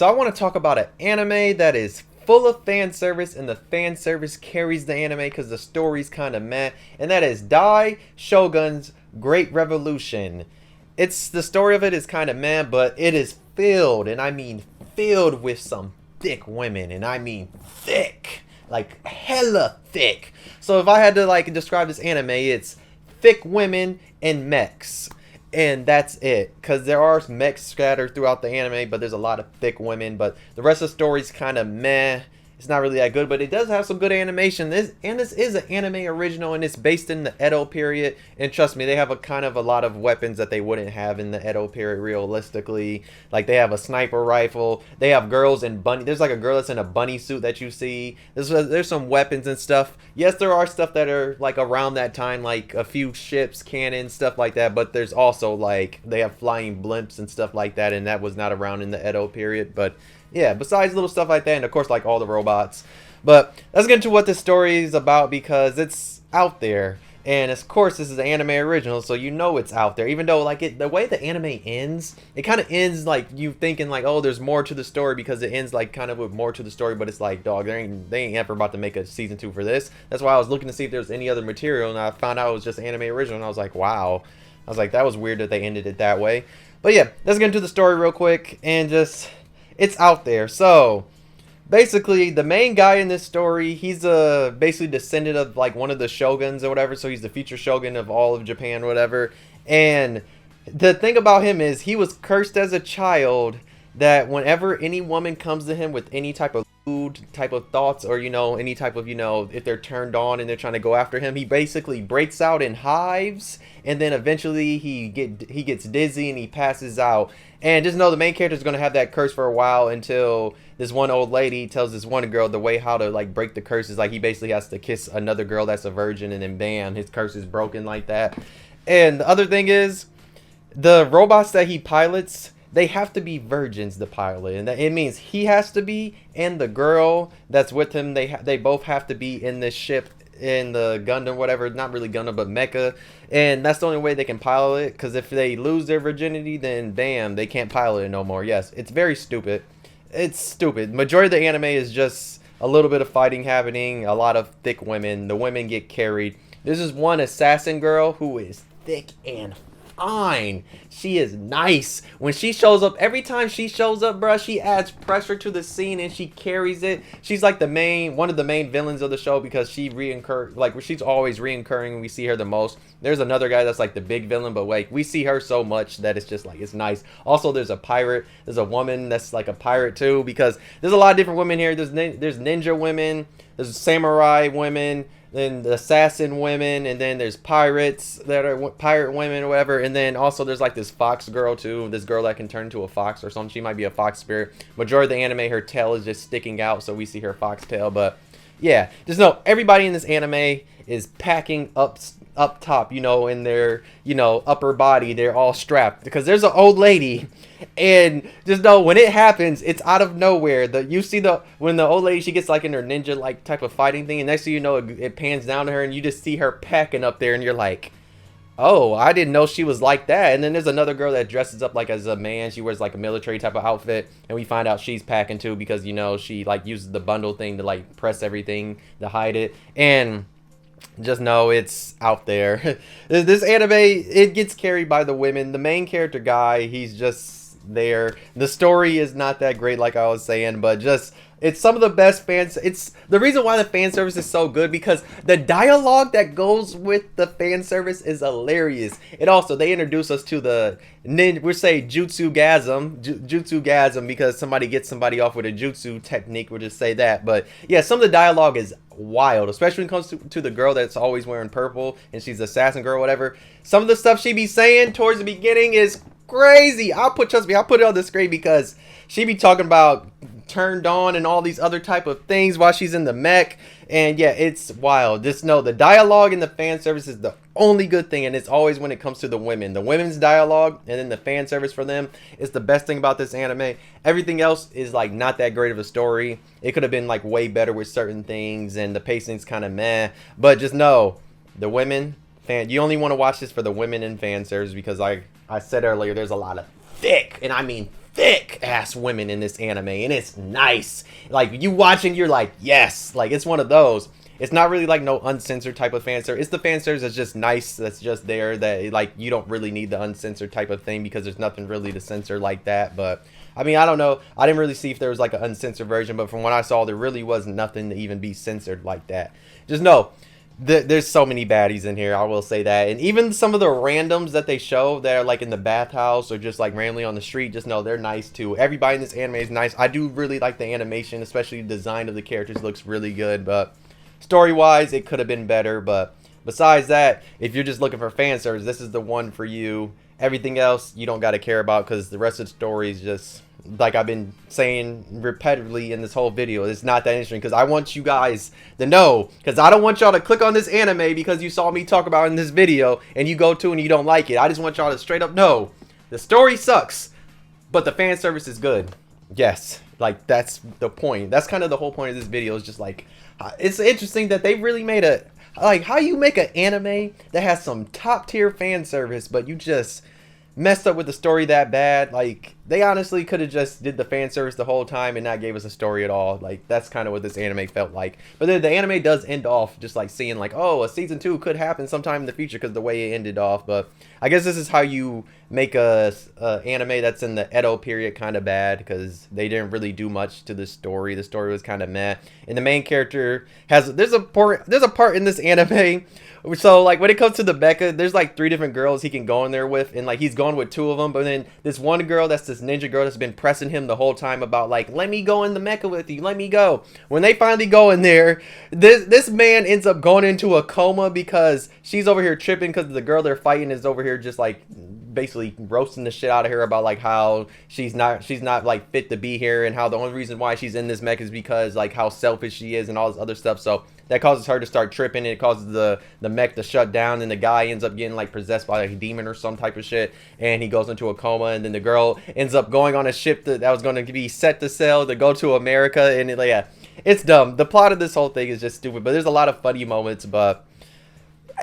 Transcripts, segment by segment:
So I want to talk about an anime that is full of fan service, and the fan service carries the anime because the story's kind of meh, and that is Dai Shogun's Great Revolution. It's the story of it is kind of meh, but it is filled, and I mean filled with some thick women, and I mean thick, like hella thick. So if I had to like describe this anime, it's thick women and mechs. And that's it, because there are mechs scattered throughout the anime, but there's a lot of thick women. But the rest of the story's kind of meh. It's not really that good, but it does have some good animation. This is an anime original, and it's based in the Edo period. And trust me, they have a kind of a lot of weapons that they wouldn't have in the Edo period realistically. Like they have a sniper rifle. They have girls in bunny. There's like a girl that's in a bunny suit that you see. There's some weapons and stuff. Yes, there are stuff that are like around that time, like a few ships, cannons, stuff like that. But there's also like they have flying blimps and stuff like that, and that was not around in the Edo period. But yeah, besides little stuff like that, and of course like all the robots. But let's get into what this story is about, because it's out there, and of course this is an anime original, so you know it's out there. Even though like the way the anime ends, it kind of ends like you thinking like, oh, there's more to the story, because it ends like kind of with more to the story. But it's like, dog, they ain't ever about to make a season 2 for this. That's why I was looking to see if there's any other material, and I found out it was just anime original, and I was like, wow. I was like, that was weird that they ended it that way. But yeah, let's get into the story real quick, and just it's out there. So basically the main guy in this story, he's basically descendant of like one of the shoguns or whatever, so he's the future shogun of all of Japan or whatever. And the thing about him is he was cursed as a child, that whenever any woman comes to him with any type of food type of thoughts, or any type of if they're turned on and they're trying to go after him, he basically breaks out in hives, and then eventually he gets dizzy and he passes out. And just know the main character is going to have that curse for a while, until this one old lady tells this one girl the way how to like break the curse is like he basically has to kiss another girl that's a virgin, and then bam, his curse is broken like that. And the other thing is, the robots that he pilots, they have to be virgins to pilot, and it means he has to be, and the girl that's with him, they both have to be in this ship, in the Gundam, whatever, not really Gundam, but mecha. And that's the only way they can pilot it, because if they lose their virginity, then bam, they can't pilot it no more. Yes, it's very stupid. It's stupid. Majority of the anime is just a little bit of fighting happening, a lot of thick women. The women get carried. There's this one assassin girl who is thick and fine. She is nice. When she shows up, every time she shows up, bruh, she adds pressure to the scene, and she carries it. She's like one of the main villains of the show, because she's always reoccurring. We see her the most. There's another guy that's like the big villain, but like we see her so much that it's just like, it's nice. Also, there's a pirate. There's a woman that's like a pirate too, because there's a lot of different women here. There's ninja women, there's samurai women, then the assassin women, and then there's pirates that are pirate women or whatever. And then also there's like this fox girl too, this girl that can turn into a fox or something. She might be a fox spirit. Majority of the anime, her tail is just sticking out, so we see her fox tail. But yeah, just know everybody in this anime is packing up top, in their upper body. They're all strapped, because there's an old lady, and just know when it happens, it's out of nowhere. When the old lady, she gets like in her ninja like type of fighting thing, and next thing you know, it pans down to her, and you just see her packing up there, and you're like, oh, I didn't know she was like that. And then there's another girl that dresses up like as a man. She wears like a military type of outfit, and we find out she's packing too, because she like uses the bundle thing to like press everything to hide it. And just know it's out there. This anime, it gets carried by the women. The main character guy, he's just there. The story is not that great, like I was saying, but just it's some of the best fans. It's the reason why the fan service is so good, because the dialogue that goes with the fan service is hilarious. It also, they introduce us to the we'll say jutsu-gasm, because somebody gets somebody off with a jutsu technique. We'll just say that. But yeah, some of the dialogue is wild, especially when it comes to the girl that's always wearing purple, and she's the assassin girl, whatever. Some of the stuff she be saying towards the beginning is crazy. Trust me, I'll put it on the screen, because she be talking about turned on and all these other type of things while she's in the mech. And yeah, it's wild. Just know the dialogue in the fan service is the only good thing, and it's always when it comes to the women's dialogue, and then the fan service for them is the best thing about this anime. Everything else is like not that great of a story. It could have been like way better with certain things, and the pacing's kind of meh. But just know the women you only want to watch this for the women and fan service, because like I said earlier, there's a lot of thick, and I mean thick ass women in this anime, and it's nice. Like, you watching, you're like, yes. Like, it's one of those. It's not really like no uncensored type of fan service. It's the fan service that's just nice, that's just there, that like you don't really need the uncensored type of thing because there's nothing really to censor like that. But I mean, I don't know. I didn't really see if there was like an uncensored version, but from what I saw, there really was nothing to even be censored like that. Just know, there's so many baddies in here, I will say that. And even some of the randoms that they show that are like in the bathhouse or just like randomly on the street, just know they're nice too. Everybody in this anime is nice. I do really like the animation, especially the design of the characters looks really good, but story-wise, it could have been better. But besides that, if you're just looking for fan service, this is the one for you. Everything else, you don't got to care about because the rest of the story is just, like I've been saying repetitively in this whole video, it's not that interesting because I want you guys to know, because I don't want y'all to click on this anime because you saw me talk about it in this video and you go to and you don't like it. I just want y'all to straight up know the story sucks, but the fan service is good. Yes, like that's the point. That's kind of the whole point of this video, is just like, it's interesting that they really made a, like, how you make an anime that has some top tier fan service, but you just messed up with the story that bad. Like, they honestly could have just did the fan service the whole time and not gave us a story at all. Like, that's kind of what this anime felt like. But then the anime does end off just like seeing like, oh, a season 2 could happen sometime in the future because the way it ended off. But I guess this is how you make a anime that's in the Edo period kind of bad, because they didn't really do much to the story. The story was kind of meh, and the main character has, there's a part in this anime. So like when it comes to the mecha, there's like 3 different girls he can go in there with, and like he's going with 2 of them, but then this one girl, that's this ninja girl that's been pressing him the whole time about like, let me go in the mecha with you, let me go. When they finally go in there, this man ends up going into a coma because she's over here tripping because the girl they're fighting is over here just like basically roasting the shit out of her about like how she's not like fit to be here, and how the only reason why she's in this mech is because like how selfish she is and all this other stuff. So that causes her to start tripping, and it causes the mech to shut down, and the guy ends up getting like possessed by like a demon or some type of shit, and he goes into a coma. And then the girl ends up going on a ship that was going to be set to sail to go to America, and yeah, it's dumb. The plot of this whole thing is just stupid, but there's a lot of funny moments. But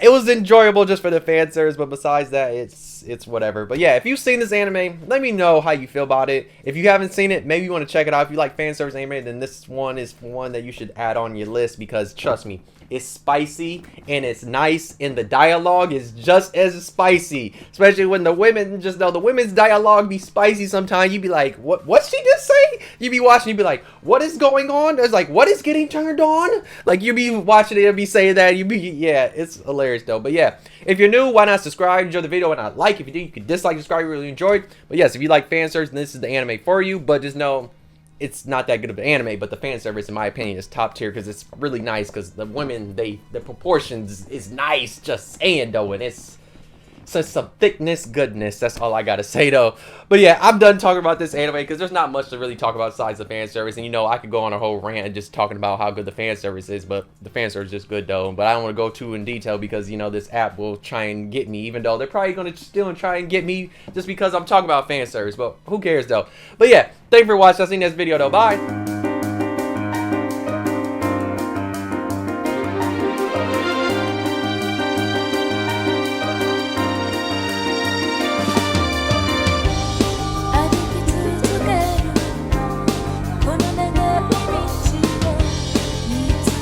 it was enjoyable just for the fan service, but besides that, it's whatever. But yeah, if you've seen this anime, let me know how you feel about it. If you haven't seen it, maybe you want to check it out. If you like fan service anime, then this one is one that you should add on your list, because trust me, it's spicy and it's nice, and the dialogue is just as spicy. Especially when the women, just know the women's dialogue be spicy sometimes. You be like, what she just say? You be watching, you be like, what is going on? There's like, what is getting turned on? Like, you be watching it and be saying that. You be, yeah, it's hilarious though. But yeah, if you're new, why not subscribe, enjoy the video, and not like. If you do, you can dislike, subscribe, you really enjoyed. But yes, if you like fan service, then this is the anime for you. But just know, it's not that good of an anime, but the fan service, in my opinion, is top tier because it's really nice. Because the women, the proportions is nice. Just saying though, and it's some thickness, goodness. That's all I gotta say though. But yeah, I'm done talking about this anime because there's not much to really talk about besides the fan service. And you know, I could go on a whole rant just talking about how good the fan service is, but the fan service is just good though. But I don't want to go too in detail because you know this app will try and get me, even though they're probably gonna still try and get me just because I'm talking about fan service. But who cares though? But yeah, thank you for watching. I'll see you next video though. Bye.